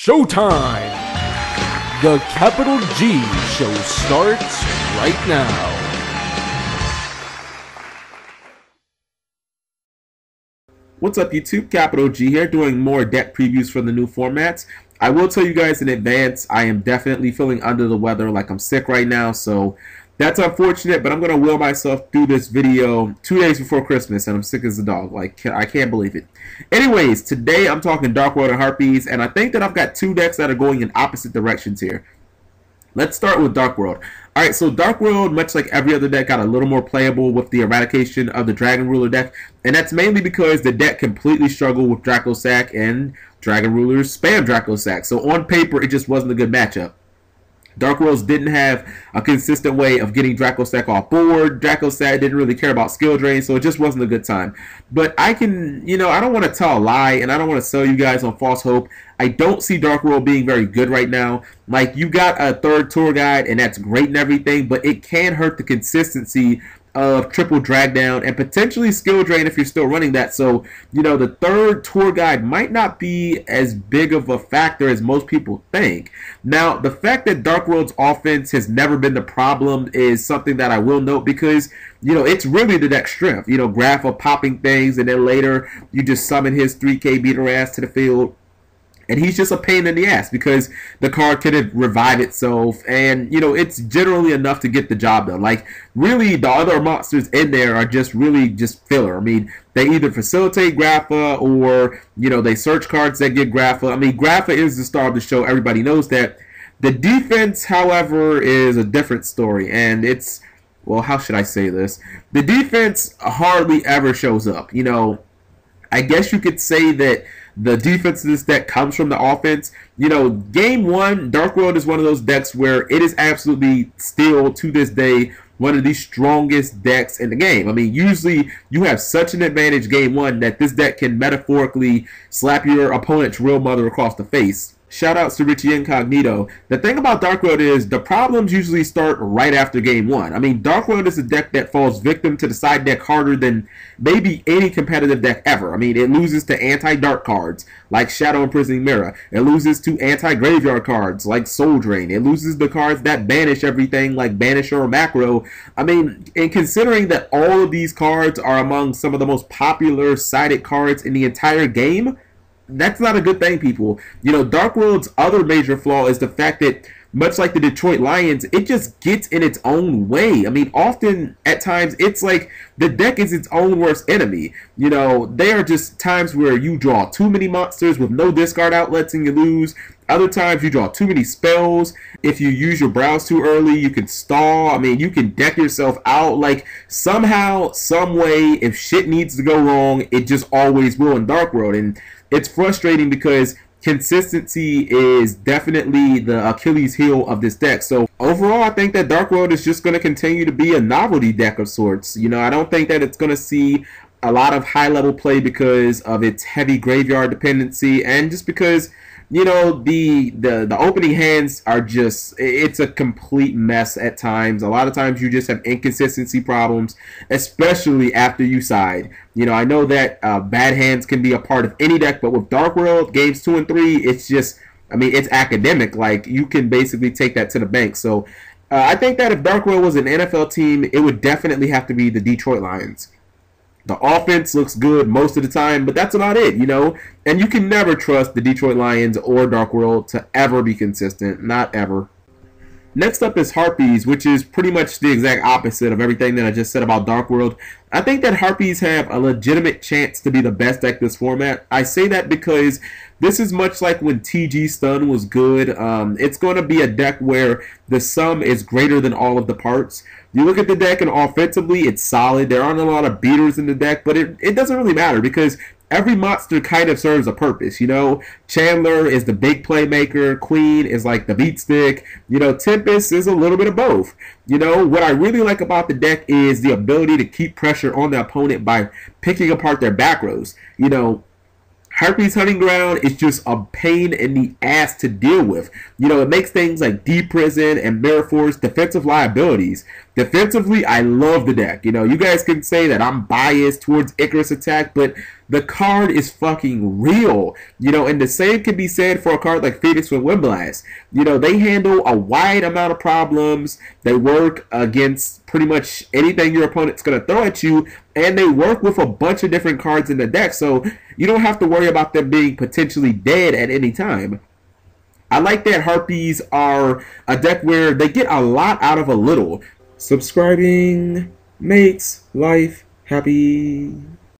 Showtime! The Capital G show starts right now. What's up YouTube, Capital G here, doing more deck previews for the new formats. I will tell you guys in advance, I am definitely feeling under the weather, like I'm sick right now, so that's unfortunate, but I'm going to will myself through this video 2 days before Christmas, and I'm sick as a dog. Like, I can't believe it. Anyways, today I'm talking Dark World and Harpies, and I think that I've got two decks that are going in opposite directions here. Let's start with Dark World. Alright, so Dark World, much like every other deck, got a little more playable with the eradication of the Dragon Ruler deck, and that's mainly because the deck completely struggled with Draco Sack, and Dragon Rulers spam Draco Sack. So on paper, it just wasn't a good matchup. Dark Worlds didn't have a consistent way of getting Draco Sack off board. Draco Sack didn't really care about skill drain, so it just wasn't a good time. But I can, I don't want to tell a lie, and I don't want to sell you guys on false hope. I don't see Dark World being very good right now. Like, you got a third tour guide, and that's great and everything, but it can hurt the consistency of triple drag down and potentially skill drain if you're still running that. So, the third tour guide might not be as big of a factor as most people think. Now, the fact that Dark World's offense has never been the problem is something that I will note because, it's really the deck strength. Grapha popping things, and then later you just summon his 3K beater ass to the field. And he's just a pain in the ass because the card can revive itself, and it's generally enough to get the job done. Like, really, the other monsters in there are just filler. I mean, they either facilitate Grapha or they search cards that get Grapha. I mean, Grapha is the star of the show. Everybody knows that. The defense, however, is a different story, and it's, well, how should I say this? The defense hardly ever shows up. I guess you could say that the defense of this deck comes from the offense. Game one, Dark World is one of those decks where it is absolutely still, to this day, one of the strongest decks in the game. I mean, usually you have such an advantage game one that this deck can metaphorically slap your opponent's real mother across the face. Shout outs to Richie Incognito. The thing about Dark World is the problems usually start right after game one. I mean, Dark World is a deck that falls victim to the side deck harder than maybe any competitive deck ever. I mean, it loses to anti-dark cards like Shadow Imprisoning Mirror. It loses to anti-graveyard cards like Soul Drain. It loses the cards that banish everything like Banisher or Macro. I mean, and considering that all of these cards are among some of the most popular sided cards in the entire game, that's not a good thing, people. Dark World's other major flaw is the fact that, much like the Detroit Lions, it just gets in its own way. I mean, often, at times, it's like the deck is its own worst enemy. There are just times where you draw too many monsters with no discard outlets and you lose. Other times, you draw too many spells. If you use your browse too early, you can stall. I mean, you can deck yourself out. Like, somehow, some way, if shit needs to go wrong, it just always will in Dark World. And it's frustrating because consistency is definitely the Achilles heel of this deck. So overall, I think that Dark World is just going to continue to be a novelty deck of sorts. I don't think that it's going to see a lot of high-level play because of its heavy graveyard dependency, and just because the opening hands are just, it's a complete mess at times. A lot of times you just have inconsistency problems, especially after you side. I know that bad hands can be a part of any deck, but with Dark World, games 2 and 3, it's just, I mean, it's academic. Like, you can basically take that to the bank. So I think that if Dark World was an NFL team, it would definitely have to be the Detroit Lions. The offense looks good most of the time, but that's about it, And you can never trust the Detroit Lions or Dark World to ever be consistent. Not ever. Next up is Harpies, which is pretty much the exact opposite of everything that I just said about Dark World. I think that Harpies have a legitimate chance to be the best deck this format. I say that because this is much like when TG Stun was good. It's going to be a deck where the sum is greater than all of the parts. You look at the deck, and offensively, it's solid. There aren't a lot of beaters in the deck, but it doesn't really matter because every monster kind of serves a purpose. Chandler is the big playmaker. Queen is like the beat stick. Tempest is a little bit of both. What I really like about the deck is the ability to keep pressure on the opponent by picking apart their back rows. Harpies Hunting Ground is just a pain in the ass to deal with. It makes things like D-Prison and Mirror Force defensive liabilities. Defensively, I love the deck. You know, you guys can say that I'm biased towards Icarus attack, but the card is fucking real. You know, and the same can be said for a card like Phoenix with Windblast. You know, they handle a wide amount of problems. They work against pretty much anything your opponent's going to throw at you, and they work with a bunch of different cards in the deck, so you don't have to worry about them being potentially dead at any time. I like that Harpies are a deck where they get a lot out of a little. Subscribing makes life happy.